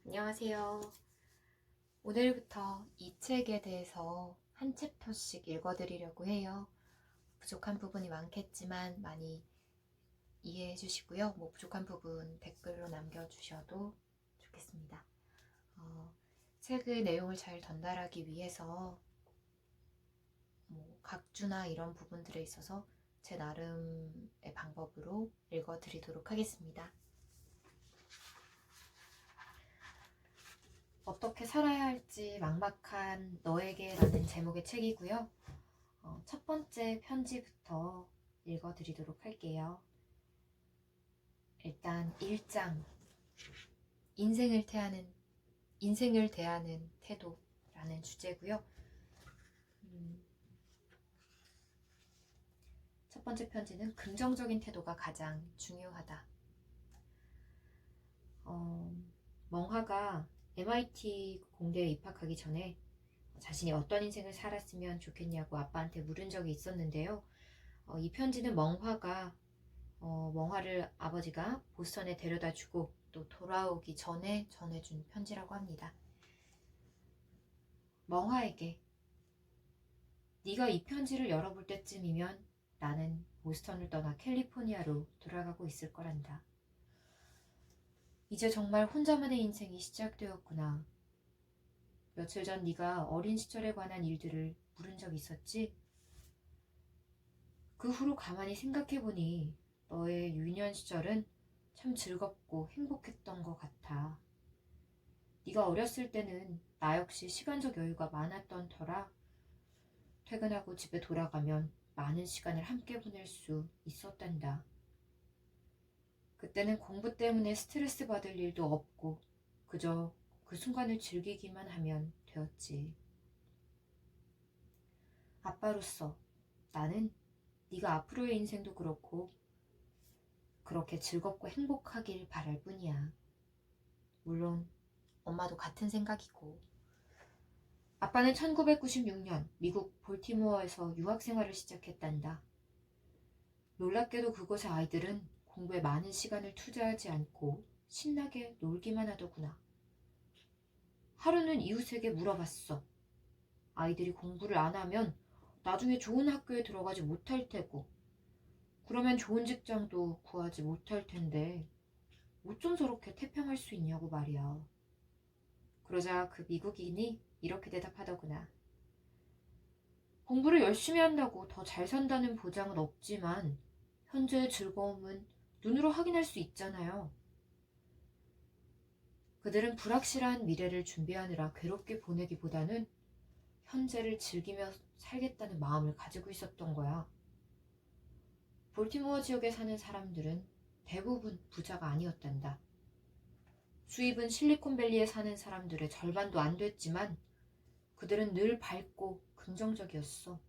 안녕하세요. 오늘부터 이 책에 대해서 한 챕터씩 읽어드리려고 해요. 부족한 부분이 많겠지만 많이 이해해 주시고요. 부족한 부분 댓글로 남겨주셔도 좋겠습니다. 책의 내용을 잘 전달하기 위해서 각주나 이런 부분들에 있어서 제 나름의 방법으로 읽어드리도록 하겠습니다. 어떻게 살아야 할지 막막한 너에게 라는 제목의 책이고요. 첫 번째 편지부터 읽어드리도록 할게요. 일단 1장 인생을 대하는 태도라는 주제고요. 첫 번째 편지는 긍정적인 태도가 가장 중요하다. 멍하가 MIT 공대에 입학하기 전에 자신이 어떤 인생을 살았으면 좋겠냐고 아빠한테 물은 적이 있었는데요. 이 편지는 멍화를 아버지가 보스턴에 데려다 주고 또 돌아오기 전에 전해준 편지라고 합니다. 멍화에게 네가 이 편지를 열어볼 때쯤이면 나는 보스턴을 떠나 캘리포니아로 돌아가고 있을 거란다. 이제 정말 혼자만의 인생이 시작되었구나. 며칠 전 네가 어린 시절에 관한 일들을 물은 적 있었지? 그 후로 가만히 생각해보니 너의 유년 시절은 참 즐겁고 행복했던 것 같아. 네가 어렸을 때는 나 역시 시간적 여유가 많았던 터라 퇴근하고 집에 돌아가면 많은 시간을 함께 보낼 수 있었단다. 그때는 공부 때문에 스트레스 받을 일도 없고 그저 그 순간을 즐기기만 하면 되었지. 아빠로서 나는 네가 앞으로의 인생도 그렇고 그렇게 즐겁고 행복하길 바랄 뿐이야. 물론 엄마도 같은 생각이고. 아빠는 1996년 미국 볼티모어에서 유학생활을 시작했단다. 놀랍게도 그곳의 아이들은 공부에 많은 시간을 투자하지 않고 신나게 놀기만 하더구나. 하루는 이웃에게 물어봤어. 아이들이 공부를 안 하면 나중에 좋은 학교에 들어가지 못할 테고 그러면 좋은 직장도 구하지 못할 텐데 어쩜 저렇게 태평할 수 있냐고 말이야. 그러자 그 미국인이 이렇게 대답하더구나. 공부를 열심히 한다고 더 잘 산다는 보장은 없지만 현재의 즐거움은 눈으로 확인할 수 있잖아요. 그들은 불확실한 미래를 준비하느라 괴롭게 보내기보다는 현재를 즐기며 살겠다는 마음을 가지고 있었던 거야. 볼티모어 지역에 사는 사람들은 대부분 부자가 아니었단다. 수입은 실리콘밸리에 사는 사람들의 절반도 안 됐지만 그들은 늘 밝고 긍정적이었어.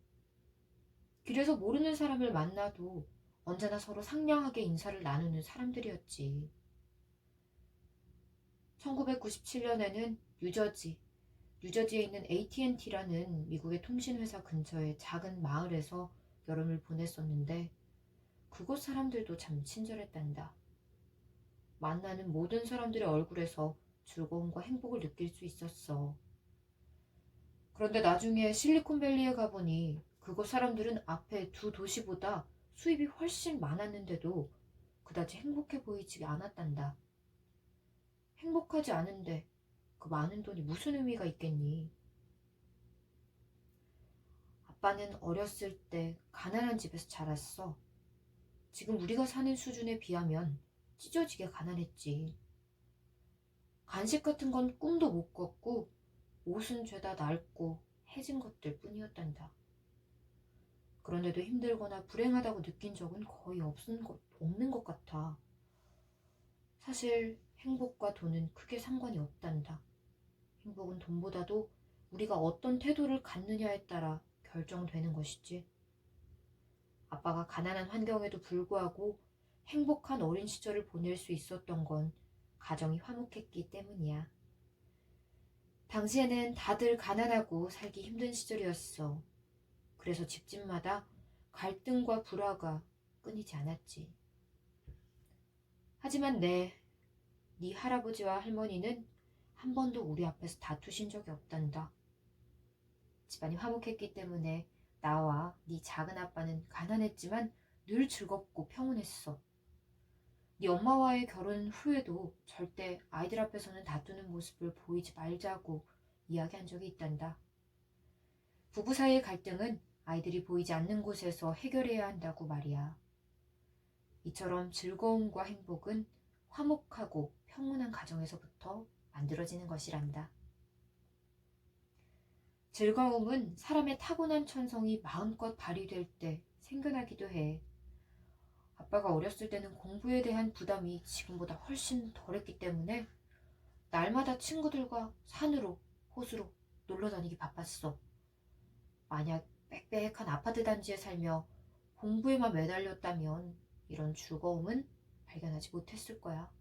길에서 모르는 사람을 만나도 언제나 서로 상냥하게 인사를 나누는 사람들이었지. 1997년에는 뉴저지에 있는 AT&T라는 미국의 통신회사 근처의 작은 마을에서 여름을 보냈었는데 그곳 사람들도 참 친절했단다. 만나는 모든 사람들의 얼굴에서 즐거움과 행복을 느낄 수 있었어. 그런데 나중에 실리콘밸리에 가보니 그곳 사람들은 앞에 두 도시보다 수입이 훨씬 많았는데도 그다지 행복해 보이지 않았단다. 행복하지 않은데 그 많은 돈이 무슨 의미가 있겠니? 아빠는 어렸을 때 가난한 집에서 자랐어. 지금 우리가 사는 수준에 비하면 찢어지게 가난했지. 간식 같은 건 꿈도 못 꿨고 옷은 죄다 낡고 해진 것들 뿐이었단다. 그런데도 힘들거나 불행하다고 느낀 적은 거의 없는 것 같아. 사실 행복과 돈은 크게 상관이 없단다. 행복은 돈보다도 우리가 어떤 태도를 갖느냐에 따라 결정되는 것이지. 아빠가 가난한 환경에도 불구하고 행복한 어린 시절을 보낼 수 있었던 건 가정이 화목했기 때문이야. 당시에는 다들 가난하고 살기 힘든 시절이었어. 그래서 집집마다 갈등과 불화가 끊이지 않았지. 하지만 네 할아버지와 할머니는 한 번도 우리 앞에서 다투신 적이 없단다. 집안이 화목했기 때문에 나와 네 작은 아빠는 가난했지만 늘 즐겁고 평온했어. 네 엄마와의 결혼 후에도 절대 아이들 앞에서는 다투는 모습을 보이지 말자고 이야기한 적이 있단다. 부부 사이의 갈등은 아이들이 보이지 않는 곳에서 해결해야 한다고 말이야. 이처럼 즐거움과 행복은 화목하고 평온한 가정에서부터 만들어지는 것이란다. 즐거움은 사람의 타고난 천성이 마음껏 발휘될 때 생겨나기도 해. 아빠가 어렸을 때는 공부에 대한 부담이 지금보다 훨씬 덜했기 때문에 날마다 친구들과 산으로, 호수로 놀러 다니기 바빴어. 만약 빽빽한 아파트 단지에 살며 공부에만 매달렸다면 이런 즐거움은 발견하지 못했을 거야.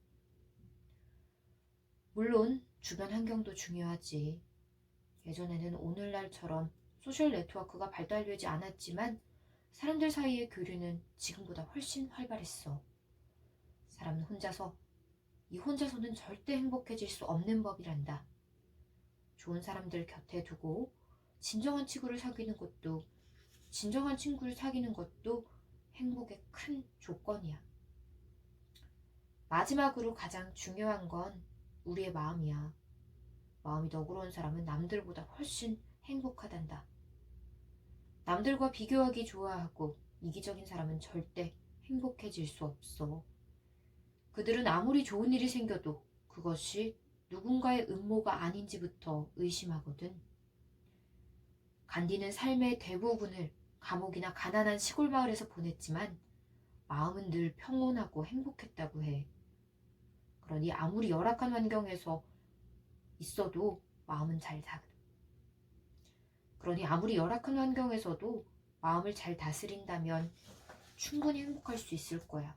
물론 주변 환경도 중요하지. 예전에는 오늘날처럼 소셜 네트워크가 발달되지 않았지만 사람들 사이의 교류는 지금보다 훨씬 활발했어. 사람은 혼자서는 절대 행복해질 수 없는 법이란다. 좋은 사람들 곁에 두고 진정한 친구를 사귀는 것도 행복의 큰 조건이야. 마지막으로 가장 중요한 건 우리의 마음이야. 마음이 너그러운 사람은 남들보다 훨씬 행복하단다. 남들과 비교하기 좋아하고 이기적인 사람은 절대 행복해질 수 없어. 그들은 아무리 좋은 일이 생겨도 그것이 누군가의 음모가 아닌지부터 의심하거든. 간디는 삶의 대부분을 감옥이나 가난한 시골 마을에서 보냈지만 마음은 늘 평온하고 행복했다고 해. 그러니 아무리 열악한 환경에서 있어도 마음을 잘 다스린다면 충분히 행복할 수 있을 거야.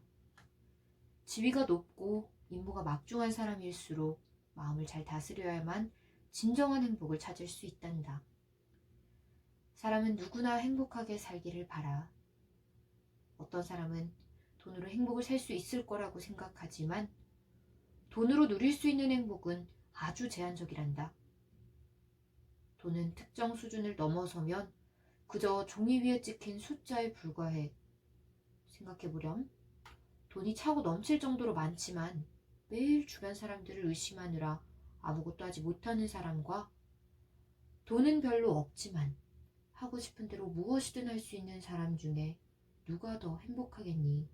지위가 높고 임무가 막중한 사람일수록 마음을 잘 다스려야만 진정한 행복을 찾을 수 있단다. 사람은 누구나 행복하게 살기를 바라. 어떤 사람은 돈으로 행복을 살 수 있을 거라고 생각하지만 돈으로 누릴 수 있는 행복은 아주 제한적이란다. 돈은 특정 수준을 넘어서면 그저 종이 위에 찍힌 숫자에 불과해. 생각해보렴. 돈이 차고 넘칠 정도로 많지만 매일 주변 사람들을 의심하느라 아무것도 하지 못하는 사람과 돈은 별로 없지만 하고 싶은 대로 무엇이든 할 수 있는 사람 중에 누가 더 행복하겠니?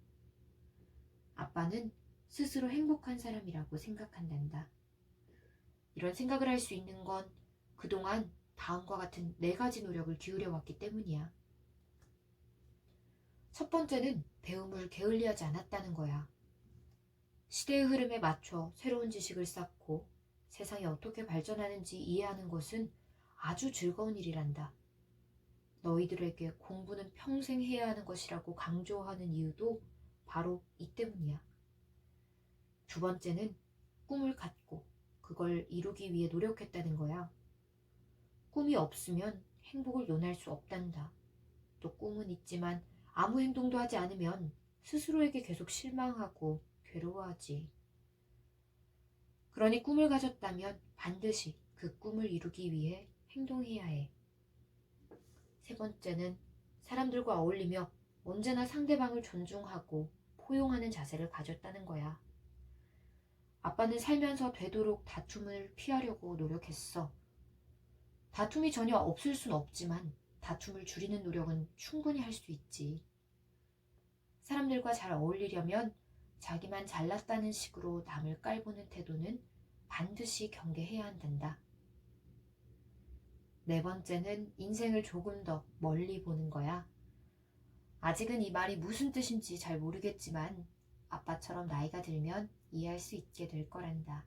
아빠는 스스로 행복한 사람이라고 생각한단다. 이런 생각을 할 수 있는 건 그동안 다음과 같은 4가지 노력을 기울여 왔기 때문이야. 첫 번째는 배움을 게을리하지 않았다는 거야. 시대의 흐름에 맞춰 새로운 지식을 쌓고 세상이 어떻게 발전하는지 이해하는 것은 아주 즐거운 일이란다. 너희들에게 공부는 평생 해야 하는 것이라고 강조하는 이유도 바로 이 때문이야. 두 번째는 꿈을 갖고 그걸 이루기 위해 노력했다는 거야. 꿈이 없으면 행복을 논할 수 없단다. 또 꿈은 있지만 아무 행동도 하지 않으면 스스로에게 계속 실망하고 괴로워하지. 그러니 꿈을 가졌다면 반드시 그 꿈을 이루기 위해 행동해야 해. 세 번째는 사람들과 어울리며 언제나 상대방을 존중하고 포용하는 자세를 가졌다는 거야. 아빠는 살면서 되도록 다툼을 피하려고 노력했어. 다툼이 전혀 없을 순 없지만 다툼을 줄이는 노력은 충분히 할 수 있지. 사람들과 잘 어울리려면 자기만 잘났다는 식으로 남을 깔보는 태도는 반드시 경계해야 한단다. 네 번째는 인생을 조금 더 멀리 보는 거야. 아직은 이 말이 무슨 뜻인지 잘 모르겠지만 아빠처럼 나이가 들면 이해할 수 있게 될 거란다.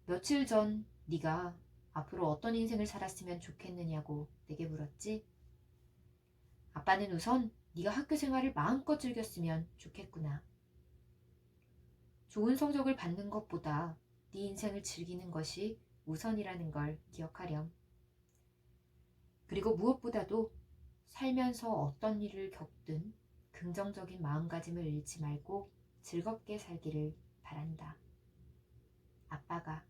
며칠 전 네가 앞으로 어떤 인생을 살았으면 좋겠느냐고 내게 물었지? 아빠는 우선 네가 학교 생활을 마음껏 즐겼으면 좋겠구나. 좋은 성적을 받는 것보다 네 인생을 즐기는 것이 우선이라는 걸 기억하렴. 그리고 무엇보다도 살면서 어떤 일을 겪든 긍정적인 마음가짐을 잃지 말고 즐겁게 살기를 바란다. 아빠가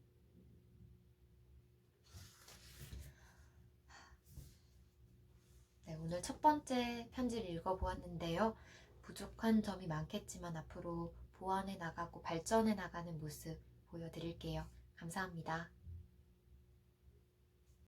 오늘 첫 번째 편지를 읽어보았는데요. 부족한 점이 많겠지만 앞으로 보완해 나가고 발전해 나가는 모습 보여드릴게요. 감사합니다.